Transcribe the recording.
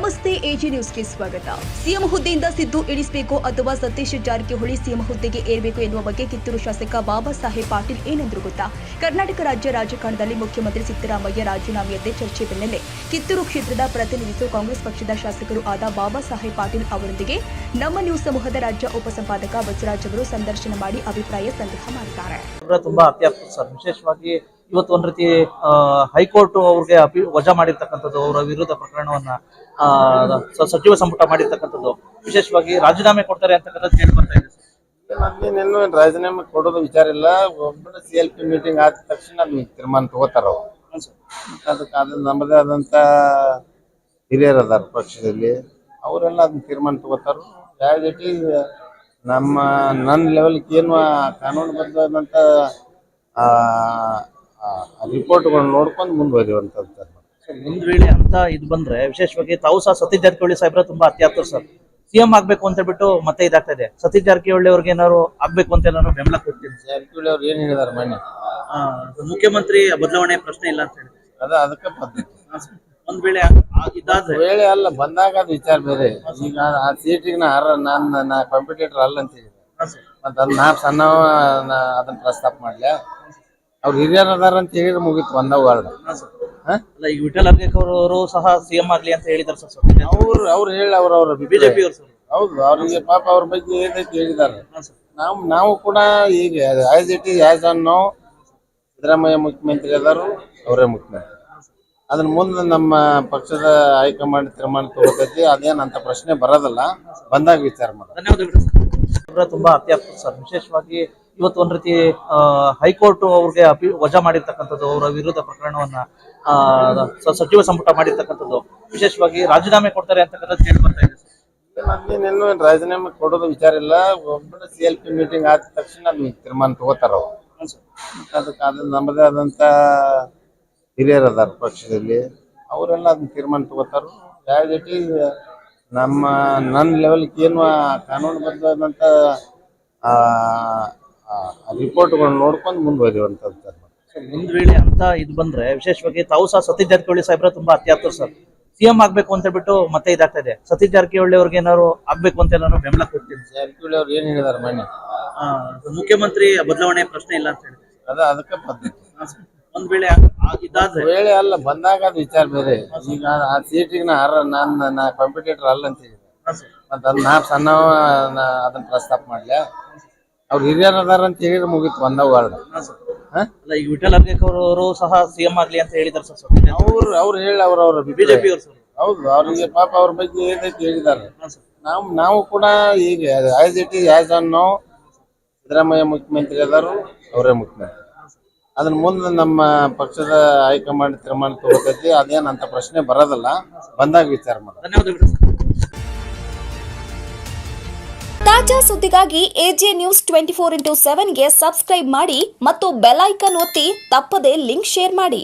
ನಮಸ್ತೆ ಎಜಿ ನ್ಯೂಸ್ಗೆ ಸ್ವಾಗತ. ಸಿಎಂ ಹುದ್ದೆಯಿಂದ ಸಿದ್ದು ಇಳಿಸಬೇಕು ಅಥವಾ ಸತೀಶ್ ಜಾರಕಿಹೊಳಿ ಸಿಎಂ ಹುದ್ದೆಗೆ ಏರಬೇಕು ಎನ್ನುವ ಬಗ್ಗೆ ಕಿತ್ತೂರು ಶಾಸಕ ಬಾಬಾ ಸಾಹೇಬ್ ಪಾಟೀಲ್ ಏನಂದ್ರು ಗೊತ್ತಾ? ಕರ್ನಾಟಕ ರಾಜ್ಯ ರಾಜಕಾರಣದಲ್ಲಿ ಮುಖ್ಯಮಂತ್ರಿ ಸಿದ್ದರಾಮಯ್ಯ ರಾಜೀನಾಮೆಯದ್ದೇ ಚರ್ಚೆ ಬೆನ್ನಲ್ಲೇ ಕಿತ್ತೂರು ಕ್ಷೇತ್ರದ ಪ್ರತಿನಿಧಿಸುವ ಕಾಂಗ್ರೆಸ್ ಪಕ್ಷದ ಶಾಸಕರು ಆದ ಬಾಬಾ ಸಾಹೇಬ್ ಪಾಟೀಲ್ ಅವರೊಂದಿಗೆ ನಮ್ಮ ನ್ಯೂಸ್ ಸಮೂಹದ ರಾಜ್ಯ ಉಪಸಂಪಾದಕ ಬಸವರಾಜ್ ಅವರು ಸಂದರ್ಶನ ಮಾಡಿ ಅಭಿಪ್ರಾಯ ಸಂಗ್ರಹ ಮಾಡಿದ್ದಾರೆ. ತುಂಬಾ ಅತ್ಯಪ್ತ ಸರ್. ವಿಶೇಷವಾಗಿ ಇವತ್ತು ಒಂದ್ ರೀತಿ ಹೈಕೋರ್ಟ್ ಅವ್ರಿಗೆ ವಜಾ ಮಾಡಿರ್ತಕ್ಕಂಥದ್ದು, ಅವರ ವಿರುದ್ಧ ಪ್ರಕರಣವನ್ನ ಸಚಿವ ಸಂಪುಟ ಮಾಡಿರ್ತಕ್ಕಂಥದ್ದು, ವಿಶೇಷವಾಗಿ ರಾಜೀನಾಮೆ ಕೊಡ್ತಾರೆ ಅಂತಕ್ಕಂಥದ್ದು ಕೇಳಿ ಬರ್ತಾ ಇದೆ ಸರ್. ನನ್ನೇನು ರಾಜೀನಾಮೆ ಕೊಡೋದು ವಿಚಾರ ಇಲ್ಲ. ಒಬ್ಬರ CLP ಮೀಟಿಂಗ್ ಆದ ತಕ್ಷಣ ಅದನ್ನ ತೀರ್ಮಾನ ತಗೋತಾರ ಅವ್ರು. ಅದಕ್ಕೆ ನಮ್ಮದೇ ಆದಂತ ಹಿರಿಯರು ಅದಾರ ಪಕ್ಷದಲ್ಲಿ, ಅವರೆಲ್ಲ ಅದನ್ನ ತೀರ್ಮಾನ ತಗೋತಾರ. ಆಸ್ ಇಟ್ ಈಸ್ ನನ್ನ ಲೆವೆಲ್ಗೆ ಏನು ಕಾನೂನುಬದ್ಧವಾದಂತ ರಿಪೋರ್ಟ್ಗಳು ನೋಡ್ಕೊಂಡು ಮುಂದುವರಿಯುವಂಥದ್ದು. ಒಂದ್ ವೇಳೆ ಅಂತ ಇದು ಬಂದ್ರೆ, ವಿಶೇಷವಾಗಿ ತಾವು ಸಹ ಸತೀಶ್ ಜಾರಕಿಹೊಳಿ ಸಾಹೇಬ್ರ ತುಂಬಾ ಅತ್ಯಾಪ್ತರು ಸರ್. CM ಆಗ್ಬೇಕು ಅಂತ ಹೇಳ್ಬಿಟ್ಟು ಮತ್ತೆ ಇದಾಗ್ತಾ ಇದೆ. ಸತೀಶ್ ಜಾರಕಿಹೊಳಿ ಅವ್ರಿಗೆ ಏನಾದ್ರು ಆಗ್ಬೇಕು ಅಂತ ಏನಾದ್ರು ಬೆಂಬಲ ಕೊಡ್ತೀನಿ. ಜಾರಕಿಹೊಳಿ ಅವ್ರು ಏನ್ ಹೇಳಿದಾರೆ ಮೊನ್ನೆ? ಮುಖ್ಯಮಂತ್ರಿ ಬದಲಾವಣೆ ಪ್ರಶ್ನೆ ಇಲ್ಲ ಅಂತ ಹೇಳಿ ಅದಕ್ಕೆ ಪದ್ಧತಿ. ಒಂದ್ ವೇಳೆ ಇದಾದ್ರೆ ವೇಳೆ ಅಲ್ಲ, ಬಂದಾಗ ಅದು ವಿಚಾರ ಬೇರೆ. ಈಗ ಆ ಸೀಟಿಗೆ ನಾ ಕಾಂಪಿಟೇಟರ್ ಅಲ್ಲ ಅಂತ ಹೇಳಿದೆ. ಮತ್ತೆ ಅದ್ ನಾ ಸಣ್ಣವ ಅದನ್ನ ಪ್ರಸ್ತಾಪ ಮಾಡ್ಲಿ. ಅವ್ರು ಹಿರಿಯರ್ ಅದಾರ ಅಂತ ಹೇಳಿದ್ರೆ ಮುಗಿತು ಒಂದ ವಾರ್ಡ್. ಈಗ ವಿಠಲ್ ಅರ್ಗೇಕ್ ಅವರು ಸಹ CM ಆಗ್ಲಿ ಅಂತ ಹೇಳಿದಾರೆ ಸರ್. ಅವ್ರು ಹೇಳಿ ಅವ್ರ ಬಿಜೆಪಿ ಅವರು ಸರ್. ಹೌದು, ಅವ್ರಿಗೆ ಪಾಪ ಅವ್ರ ಬಗ್ಗೆ ಏನೈತಿ ಹೇಳಿದಾರೆ. ನಾವು ಕೂಡ ಈಗ as it is as an ನಾವು ಸಿದ್ದರಾಮಯ್ಯ ಮುಖ್ಯಮಂತ್ರಿ ಅದಾರು, ಅವರೇ ಮುಖ್ಯಮಂತ್ರಿ. ಅದ್ರ ಮುಂದೆ ನಮ್ಮ ಪಕ್ಷದ ಹೈಕಮಾಂಡ್ ತೀರ್ಮಾನ ತಗೋತೈತಿ. ಅದೇನಂತ ಪ್ರಶ್ನೆ ಬರೋದಿಲ್ಲ, ಬಂದಾಗ ವಿಚಾರ ಮಾಡೋದು. ಧನ್ಯವಾದಗಳು. ತುಂಬಾ ಅತ್ಯಪ್ತ ಸರ್. ವಿಶೇಷವಾಗಿ ಇವತ್ತು ಒಂದ್ ರೀತಿ ಹೈಕೋರ್ಟ್ ಅವ್ರಿಗೆ ವಜಾ ಮಾಡಿರ್ತಕ್ಕಂಥದ್ದು, ಅವರ ವಿರುದ್ಧ ಪ್ರಕರಣವನ್ನ ಸಚಿವ ಸಂಪುಟ ಮಾಡಿರ್ತಕ್ಕಂಥದ್ದು, ವಿಶೇಷವಾಗಿ ರಾಜೀನಾಮೆ ಕೊಡ್ತಾರೆ ಅಂತಕ್ಕಂಥದ್ದು ಕೇಳಿ ಬರ್ತಾ ಇದೆ ಸರ್. ನನ್ನೇನು ರಾಜೀನಾಮೆ ಕೊಡೋದು ವಿಚಾರ ಇಲ್ಲ. ಒಬ್ಬರ CLP ಮೀಟಿಂಗ್ ಆದ ತಕ್ಷಣ ಅದನ್ನ ತೀರ್ಮಾನ ತಗೋತಾರ ಅವ್ರು. ಅದಕ್ಕೆ ನಮ್ಮದೇ ಆದಂತ ಹಿರಿಯರು ಅದಾರ ಪಕ್ಷದಲ್ಲಿ, ಅವರೆಲ್ಲ ಅದನ್ನ ತೀರ್ಮಾನ ತಗೋತಾರ. ಆಸ್ ಇಟ್ ಈಸ್ ನನ್ನ ಲೆವೆಲ್ಗೆ ಏನು ಕಾನೂನುಬದ್ಧವಾದಂತ ರಿಪೋರ್ಟ್ಗಳು ನೋಡ್ಕೊಂಡು ಮುಂದುವರಿಯುವಂಥದ್ದು. ಒಂದ್ ವೇಳೆ ಅಂತ ಇದು ಬಂದ್ರೆ, ವಿಶೇಷವಾಗಿ ತಾವು ಸಹ ಸತೀಶ್ ಜಾರಕಿಹೊಳಿ ಸಾಹೇಬ್ರ ತುಂಬಾ ಅತ್ಯಾಪ್ತರು ಸರ್. CM ಆಗ್ಬೇಕು ಅಂತ ಹೇಳ್ಬಿಟ್ಟು ಮತ್ತೆ ಇದಾಗ್ತಾ ಇದೆ. ಸತೀಶ್ ಜಾರಕಿಹೊಳಿ ಅವ್ರಿಗೆ ಏನಾದ್ರು ಆಗ್ಬೇಕು ಅಂತ ಏನಾದ್ರು ಬೆಂಬಲ ಕೊಡ್ತೀನಿ. ಜಾರಕಿಹೊಳಿ ಅವ್ರು ಏನ್ ಹೇಳಿದಾರೆ ಮೊನ್ನೆ? ಮುಖ್ಯಮಂತ್ರಿ ಬದಲಾವಣೆ ಪ್ರಶ್ನೆ ಇಲ್ಲ ಅಂತ ಹೇಳಿ ಅದಕ್ಕೆ ಪದ್ಧತಿ. ಒಂದ್ ವೇಳೆ ಇದಾದ್ರೆ ವೇಳೆ ಅಲ್ಲ, ಬಂದಾಗ ಅದು ವಿಚಾರ ಬೇರೆ. ಈಗ ಆ ಸೀಟಿಗೆ ನಾ ಕಾಂಪಿಟೇಟರ್ ಅಲ್ಲ ಅಂತ ಹೇಳಿದೆ. ಮತ್ತೆ ಅದ್ ನಾ ಸಣ್ಣವ ಅದನ್ನ ಪ್ರಸ್ತಾಪ ಮಾಡ್ಲಿ. ಅವ್ರು ಹಿರಿಯರ್ ಅದಾರ ಅಂತ ಹೇಳಿದ್ರೆ ಮುಗಿತು ಒಂದ ವಾರ್ಡ್. ಈಗ ವಿಠಲ್ ಅರ್ಗೇಕ್ ಅವರು ಸಹ CM ಆಗ್ಲಿ ಅಂತ ಹೇಳಿದಾರೆ ಸರ್. ಅವ್ರು ಹೇಳಿ ಅವ್ರ ಬಿಜೆಪಿ ಅವರು ಸರ್. ಹೌದು, ಅವ್ರಿಗೆ ಪಾಪ ಅವ್ರ ಬಗ್ಗೆ ಏನೈತಿ ಹೇಳಿದಾರೆ. ನಾವು ಕೂಡ ಈಗ as it is as an ನಾವು ಸಿದ್ದರಾಮಯ್ಯ ಮುಖ್ಯಮಂತ್ರಿ ಅದಾರು, ಅವರೇ ಮುಖ್ಯಮಂತ್ರಿ. ಅದ್ರ ಮುಂದೆ ನಮ್ಮ ಪಕ್ಷದ ಹೈಕಮಾಂಡ್ ತೀರ್ಮಾನ ತಗೋತೈತಿ. ಅದೇನಂತ ಪ್ರಶ್ನೆ ಬರೋದಿಲ್ಲ, ಬಂದಾಗ ವಿಚಾರ ಮಾಡೋದು. ಧನ್ಯವಾದಗಳು. ತಾಜಾ ಸುದ್ದಿಗಾಗಿ ಎಜೆ ನ್ಯೂಸ್ 24x7 ಗೆ ಸಬ್ಸ್ಕ್ರೈಬ್ ಮಾಡಿ ಮತ್ತು ಬೆಲ್ ಐಕಾನ್ ಒತ್ತಿ ತಪ್ಪದೇ ಲಿಂಕ್ ಶೇರ್ ಮಾಡಿ.